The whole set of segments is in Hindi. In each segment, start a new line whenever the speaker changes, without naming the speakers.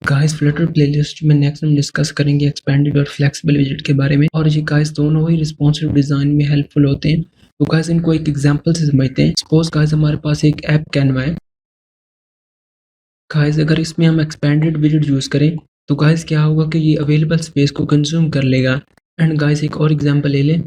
गाइस फ्लटर प्लेलिस्ट में नेक्स्ट हम डिस्कस करेंगे एक्सपेंडेड और फ्लेक्सिबल विजेट के बारे में, और ये गाइस दोनों ही रिस्पॉन्सिव डिजाइन में हेल्पफुल होते हैं। तो गाइस इनको एक एग्जांपल से समझते हैं। सपोज गाइस हमारे पास एक ऐप कैनवा है। गाइस अगर इसमें हम एक्सपेंडेड विजेट यूज करें तो गाइस क्या होगा कि ये अवेलेबल स्पेस को कंज्यूम कर लेगा। एंड गाइस एक और एग्जांपल ले लें,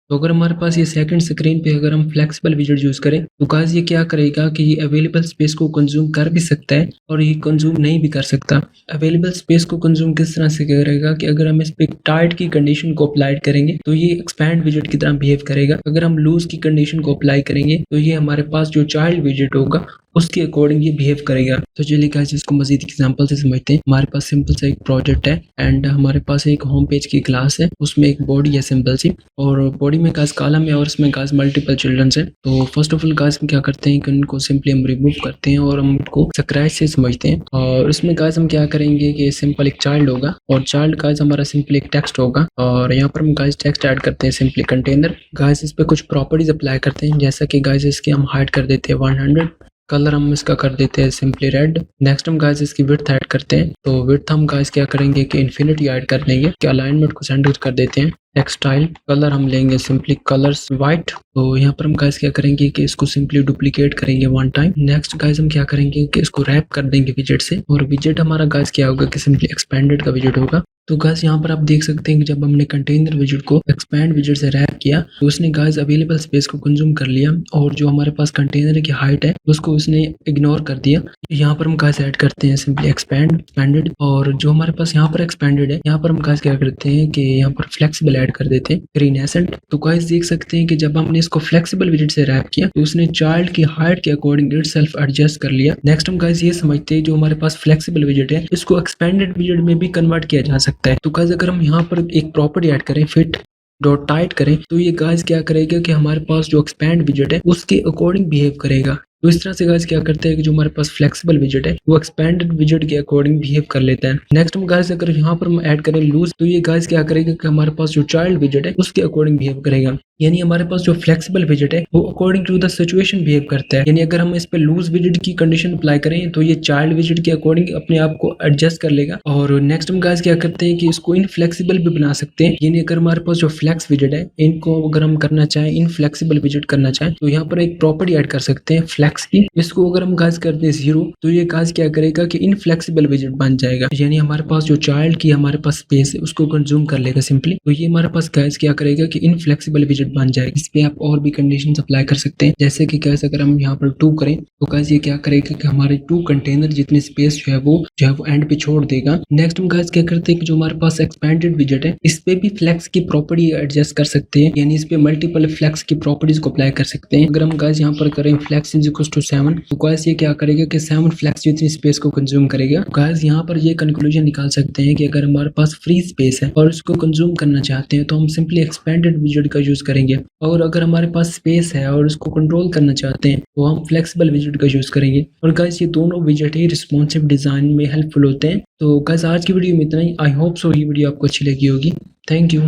तो अगर हमारे पास ये सेकंड स्क्रीन पे अगर हम फ्लेक्सिबल विजेट यूज करें तो गाइस ये क्या करेगा कि ये अवेलेबल स्पेस को कंज्यूम कर भी सकता है और ये कंज्यूम नहीं भी कर सकता। अवेलेबल स्पेस को कंज्यूम किस तरह से करेगा कि अगर हम इस पे टाइट की कंडीशन को अप्लाई करेंगे तो ये एक्सपैंड विजेट की तरह बिहेव करेगा। अगर हम लूज की कंडीशन को अप्लाई करेंगे तो ये हमारे पास जो चाइल्ड विजेट होगा उसके अकॉर्डिंग ये बिहेव करेगा। तो चलिए गाइस इसको मजीद एग्जांपल से समझते हैं। हमारे पास सिंपल सा एक प्रोजेक्ट है एंड हमारे पास एक होम पेज की क्लास है, उसमें एक बॉडी है सिंपल सी, और बॉडी में गाइस कॉलम है और इसमें गाइस मल्टीपल चिल्ड्रंस है। तो फर्स्ट ऑफ ऑल गाइस हम क्या करते हैं कि उनको सिंपली हम रिमूव करते हैं और हम उनको स्क्रैच से समझते हैं। और इसमें गाइस हम क्या करेंगे कि सिंपल एक चाइल्ड होगा और चाइल्ड गाइस हमारा सिंपली एक टेक्स्ट होगा, और यहाँ पर हम गाइस टेक्स्ट ऐड करते हैं सिंपली कंटेनर। गाइस इस पे कुछ प्रॉपर्टीज अप्लाई करते हैं, जैसा कि गाइस इसकी हम हाइट कर देते हैं 100, कलर हम इसका कर देते हैं सिंपली रेड। नेक्स्ट हम गाइस इसकी विड्थ ऐड करते हैं, तो विड्थ हम गाइस क्या करेंगे कि इन्फिनिटी ऐड कर देंगे, कि अलाइनमेंट को सेंटर कर देते हैं। टेक्सटाइल कलर हम लेंगे सिंपली कलर्स वाइट। तो यहाँ पर हम गाइस क्या करेंगे कि इसको सिंपली डुप्लीकेट करेंगे 1 टाइम। नेक्स्ट गाइस हम क्या करेंगे कि इसको रैप कर देंगे विजेट से, और विजेट हमारा गाइस क्या होगा कि सिंपली एक्सपेंडेड का विजेट होगा। तो गाइस यहाँ पर आप देख सकते हैं कि जब हमने कंटेनर विजेट को एक्सपैंड विजेट से रैप किया तो उसने गाइस अवेलेबल स्पेस को कंज्यूम कर लिया, और जो हमारे पास कंटेनर की हाइट है उसको उसने इग्नोर कर दिया। यहाँ पर हम गाइस ऐड करते हैं सिंपली एक्सपेंडेड, और जो हमारे पास यहाँ पर एक्सपेंडेड है यहाँ पर हम गाइस क्या करते हैं कि यहाँ पर फ्लेक्सिबल ऐड कर देते हैं ग्रीनेसेंट। तो गाइस देख सकते हैं कि जब हमने इसको फ्लेक्सिबल विजेट से रैप किया तो उसने चाइल्ड की हाइट के अकॉर्डिंग इटसेल्फ एडजस्ट कर लिया। नेक्स्ट हम गाइस ये समझते हैं जो हमारे पास फ्लेक्सिबल विजेट है इसको एक्सपेंडेड विजेट में भी कन्वर्ट किया जा सकता है। तो गाइस अगर हम यहाँ पर एक प्रॉपर्टी ऐड करें फिट डॉट टाइट करें तो ये गाइस क्या करेगा कि हमारे पास जो एक्सपैंड विजेट है उसके अकॉर्डिंग बिहेव करेगा। तो इस तरह से गाइस क्या करते हैं कि जो हमारे पास फ्लेक्सिबल विजेट है वो एक्सपेंडेड विजेट के अकॉर्डिंग बिहेव कर लेता है। नेक्स्ट हम गाइस अगर यहाँ पर हम ऐड करें लूज तो ये गाइस क्या करेगा कि हमारे पास जो चाइल्ड विजेट है उसके अकॉर्डिंग बिहेव करेगा। यानी हमारे पास जो फ्लेक्सिबल विजेट है वो according to the situation behave करता है। यानी अगर हम इस पे लूज विजेट की कंडीशन अप्लाई करें तो ये चाइल्ड विजेट के अकॉर्डिंग अपने आप को एडजस्ट कर लेगा। और नेक्स्ट हम गाइस क्या करते हैं कि इसको इनफ्लेक्सिबल भी बना सकते हैं। यानी अगर हमारे पास जो फ्लेक्स विजेट है इनको अगर हम करना चाहें इनफ्लेक्सिबल विजेट करना चाहें तो यहाँ पर एक प्रॉपर्टी ऐड कर सकते हैं फ्लेक्स की। इसको अगर हम गाइस कर दें 0 तो ये गाइस क्या करेगा कि इनफ्लेक्सिबल विजेट बन जाएगा। यानी हमारे पास जो चाइल्ड की हमारे पास स्पेस है उसको कंज्यूम कर लेगा सिंपली। तो ये हमारे पास गाइस क्या करेगा कि इनफ्लेक्सिबल विजेट बन जाएगा। इस पे आप और भी कंडीशन अप्लाई कर सकते हैं, जैसे कि गाइस अगर हम यहाँ पर 2 करें तो गाइस ये क्या करेगा कि हमारे 2 कंटेनर जितनी स्पेस जो है वो एंड पे छोड़ देगा। नेक्स्ट हम गाइस क्या करते हैं कि जो हमारे पास एक्सपेंडेड विजेट है इस पे भी फ्लेक्स की प्रॉपर्टी एडजस्ट कर सकते हैं, यानी इस पे मल्टीपल फ्लेक्स की प्रॉपर्टीज को अप्लाई कर सकते हैं। अगर हम गाइस यहाँ पर करें फ्लेक्स इज इक्वल टू 7 तो गाइस ये क्या करेगा कि 7 फ्लेक्स जितनी स्पेस को कंज्यूम करेगा। गाइस यहाँ पर ये कंक्लूजन निकाल सकते हैं कि अगर हमारे पास फ्री स्पेस है और उसको कंज्यूम करना चाहते हैं तो हम सिंपली एक्सपेंडेड विजेट का यूज करेंगे, और अगर हमारे पास स्पेस है और उसको कंट्रोल करना चाहते हैं तो हम फ्लेक्सिबल विजेट का यूज करेंगे। और गाइस ये दोनों विजेट ही रिस्पॉन्सिव डिजाइन में हेल्पफुल होते हैं। तो गाइस आज की वीडियो में इतना ही। आई होप सो ये वीडियो आपको अच्छी लगी होगी। Thank you.